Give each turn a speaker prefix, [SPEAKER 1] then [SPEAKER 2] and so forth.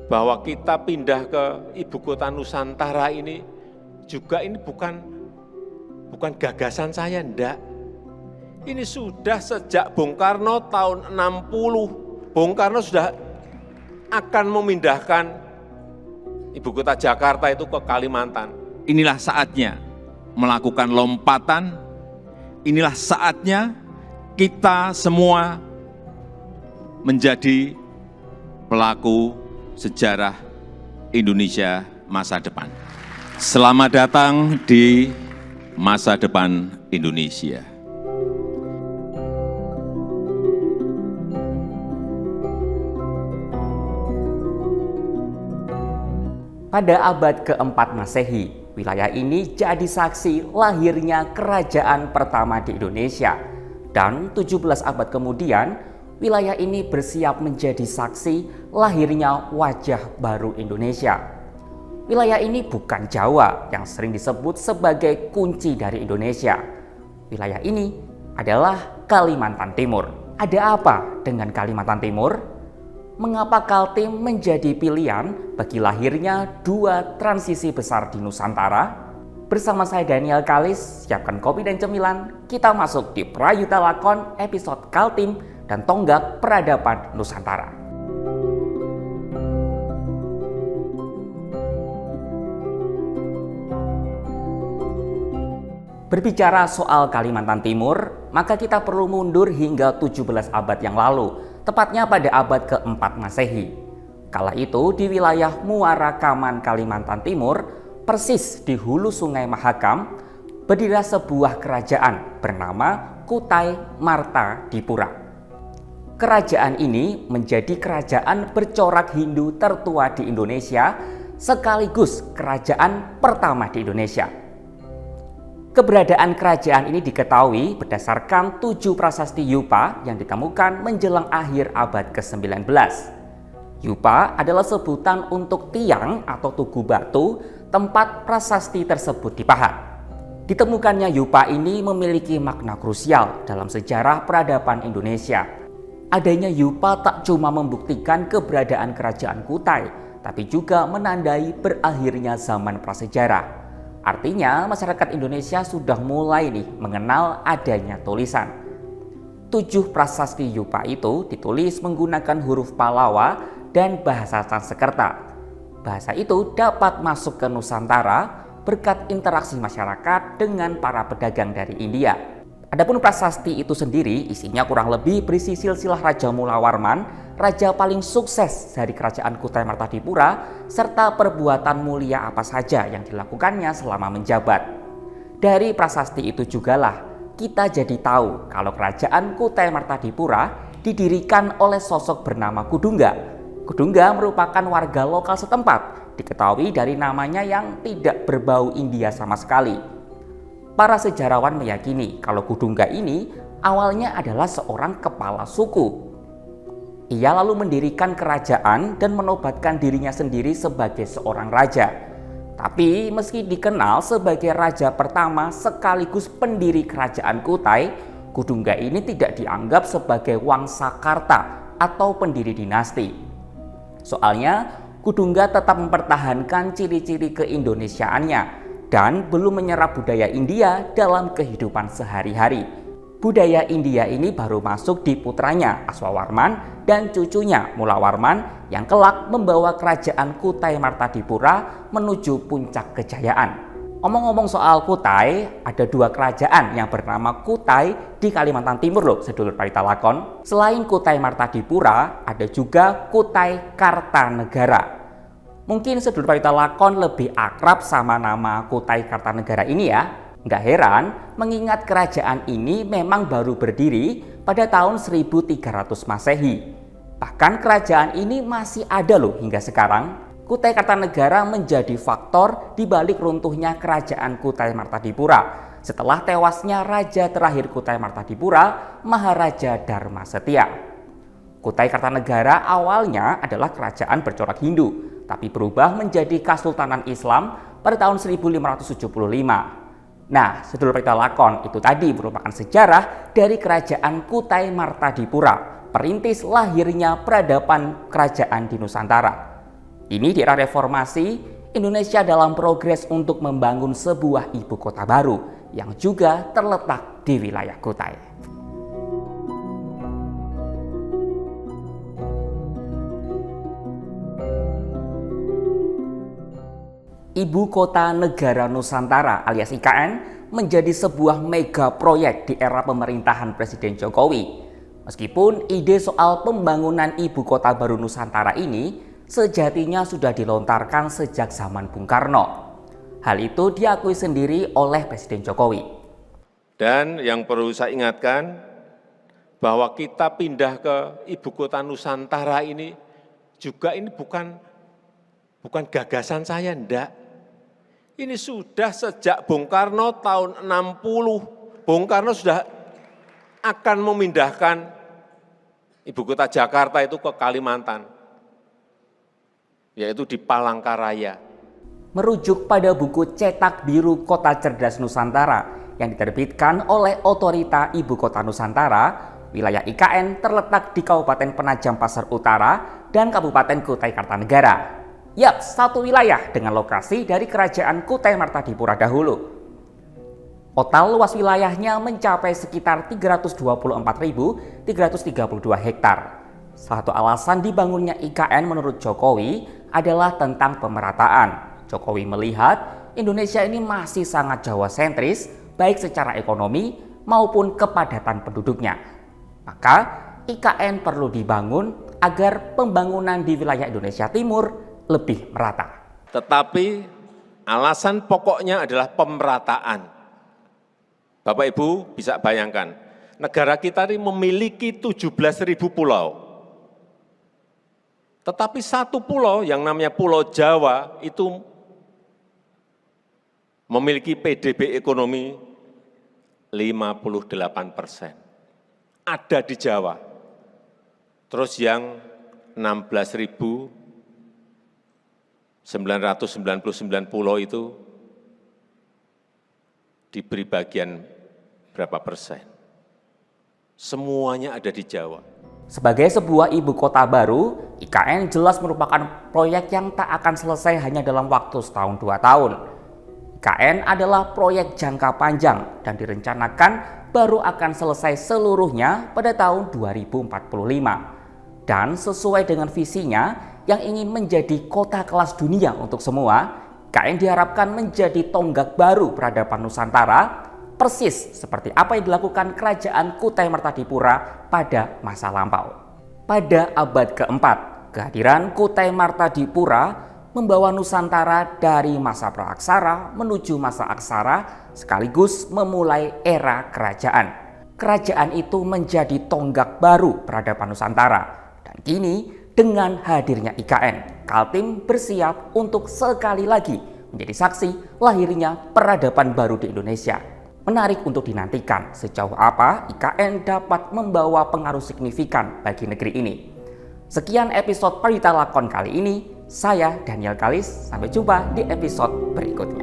[SPEAKER 1] bahwa kita pindah ke ibu kota Nusantara ini juga ini bukan gagasan saya, enggak. Ini sudah sejak Bung Karno tahun 60. Bung Karno sudah akan memindahkan ibu kota Jakarta itu ke Kalimantan.
[SPEAKER 2] Inilah saatnya melakukan lompatan, inilah saatnya kita semua menjadi pelaku sejarah Indonesia masa depan. Selamat datang di masa depan Indonesia.
[SPEAKER 3] Pada abad keempat Masehi, wilayah ini jadi saksi lahirnya kerajaan pertama di Indonesia. Dan 17 abad kemudian, wilayah ini bersiap menjadi saksi lahirnya wajah baru Indonesia. Wilayah ini bukan Jawa yang sering disebut sebagai kunci dari Indonesia. Wilayah ini adalah Kalimantan Timur. Ada apa dengan Kalimantan Timur? Mengapa Kaltim menjadi pilihan bagi lahirnya dua transisi besar di Nusantara? Bersama saya Daniel Kalis, siapkan kopi dan cemilan, kita masuk di Prayuta Lakon episode Kaltim dan Tonggak Peradaban Nusantara. Berbicara soal Kalimantan Timur, maka kita perlu mundur hingga 17 abad yang lalu, tepatnya pada abad keempat Masehi. Kala itu di wilayah Muara Kaman, Kalimantan Timur, persis di hulu Sungai Mahakam, berdiri sebuah kerajaan bernama Kutai Martadipura. Kerajaan ini menjadi kerajaan bercorak Hindu tertua di Indonesia, sekaligus kerajaan pertama di Indonesia. Keberadaan kerajaan ini diketahui berdasarkan 7 prasasti Yupa yang ditemukan menjelang akhir abad ke-19. Yupa adalah sebutan untuk tiang atau tugu batu tempat prasasti tersebut dipahat. Ditemukannya Yupa ini memiliki makna krusial dalam sejarah peradaban Indonesia. Adanya Yupa tak cuma membuktikan keberadaan kerajaan Kutai, tapi juga menandai berakhirnya zaman prasejarah. Artinya masyarakat Indonesia sudah mulai mengenal adanya tulisan. 7 prasasti Yupa itu ditulis menggunakan huruf Pallawa dan bahasa Sanskerta. Bahasa itu dapat masuk ke Nusantara berkat interaksi masyarakat dengan para pedagang dari India. Adapun prasasti itu sendiri isinya kurang lebih berisi silsilah Raja Mula Warman, raja paling sukses dari kerajaan Kutai Martadipura, serta perbuatan mulia apa saja yang dilakukannya selama menjabat. Dari prasasti itu jugalah kita jadi tahu kalau kerajaan Kutai Martadipura didirikan oleh sosok bernama Kudungga. Kudungga merupakan warga lokal setempat, diketahui dari namanya yang tidak berbau India sama sekali. Para sejarawan meyakini kalau Kudungga ini awalnya adalah seorang kepala suku. Ia lalu mendirikan kerajaan dan menobatkan dirinya sendiri sebagai seorang raja. Tapi meski dikenal sebagai raja pertama sekaligus pendiri kerajaan Kutai, Kudungga ini tidak dianggap sebagai Wangsakarta atau pendiri dinasti. Soalnya Kudungga tetap mempertahankan ciri-ciri keindonesiaannya dan belum menyerap budaya India dalam kehidupan sehari-hari. Budaya India ini baru masuk di putranya Aswawarman dan cucunya Mula Warman yang kelak membawa kerajaan Kutai Martadipura menuju puncak kejayaan. Omong-omong soal Kutai, ada 2 kerajaan yang bernama Kutai di Kalimantan Timur loh, sedulur Prayuta Lakon. Selain Kutai Martadipura, ada juga Kutai Kartanegara. Mungkin sedulur Prayuta Lakon lebih akrab sama nama Kutai Kartanegara ini ya. Nggak heran mengingat kerajaan ini memang baru berdiri pada tahun 1300 Masehi. Bahkan kerajaan ini masih ada loh hingga sekarang. Kutai Kartanegara menjadi faktor di balik runtuhnya kerajaan Kutai Martadipura setelah tewasnya raja terakhir Kutai Martadipura, Maharaja Dharma Setia. Kutai Kartanegara awalnya adalah kerajaan bercorak Hindu, tapi berubah menjadi Kesultanan Islam pada tahun 1575. Nah, sedulur Prayuta Lakon, itu tadi merupakan sejarah dari kerajaan Kutai Martadipura, perintis lahirnya peradaban kerajaan di Nusantara. Ini di era reformasi, Indonesia dalam progres untuk membangun sebuah ibu kota baru yang juga terletak di wilayah Kutai. Ibu Kota Negara Nusantara alias IKN menjadi sebuah mega proyek di era pemerintahan Presiden Jokowi. Meskipun ide soal pembangunan ibu kota baru Nusantara ini sejatinya sudah dilontarkan sejak zaman Bung Karno. Hal itu diakui sendiri oleh Presiden Jokowi.
[SPEAKER 1] Dan yang perlu saya ingatkan, bahwa kita pindah ke ibu kota Nusantara ini, juga ini bukan gagasan saya, enggak. Ini sudah sejak Bung Karno tahun 60, Bung Karno sudah akan memindahkan ibu kota Jakarta itu ke Kalimantan, yaitu di Palangkaraya.
[SPEAKER 3] Merujuk pada buku Cetak Biru Kota Cerdas Nusantara yang diterbitkan oleh Otorita Ibu Kota Nusantara, wilayah IKN terletak di Kabupaten Penajam Pasar Utara dan Kabupaten Kutai Kartanegara. Yap, satu wilayah dengan lokasi dari Kerajaan Kutai Martadipura dahulu. Total luas wilayahnya mencapai sekitar 324.332 hektar. Salah satu alasan dibangunnya IKN menurut Jokowi adalah tentang pemerataan. Jokowi melihat Indonesia ini masih sangat Jawa sentris, baik secara ekonomi maupun kepadatan penduduknya. Maka IKN perlu dibangun agar pembangunan di wilayah Indonesia Timur lebih merata.
[SPEAKER 1] Tetapi alasan pokoknya adalah pemerataan. Bapak Ibu bisa bayangkan, negara kita ini memiliki 17.000 pulau. Tetapi satu pulau yang namanya Pulau Jawa itu memiliki PDB ekonomi 58%. Ada di Jawa. Terus yang 16.999 pulau itu diberi bagian berapa persen? Semuanya ada di Jawa.
[SPEAKER 3] Sebagai sebuah ibu kota baru, IKN jelas merupakan proyek yang tak akan selesai hanya dalam waktu setahun 2 tahun. IKN adalah proyek jangka panjang dan direncanakan baru akan selesai seluruhnya pada tahun 2045. Dan sesuai dengan visinya yang ingin menjadi kota kelas dunia untuk semua, IKN diharapkan menjadi tonggak baru peradaban Nusantara, persis seperti apa yang dilakukan Kerajaan Kutai Martadipura pada masa lampau. Pada abad keempat, kehadiran Kutai Martadipura membawa Nusantara dari masa praaksara menuju masa aksara sekaligus memulai era kerajaan. Kerajaan itu menjadi tonggak baru peradaban Nusantara. Dan kini dengan hadirnya IKN, Kaltim bersiap untuk sekali lagi menjadi saksi lahirnya peradaban baru di Indonesia. Menarik untuk dinantikan sejauh apa IKN dapat membawa pengaruh signifikan bagi negeri ini. Sekian episode Parita Lakon kali ini. Saya Daniel Kalis, sampai jumpa di episode berikutnya.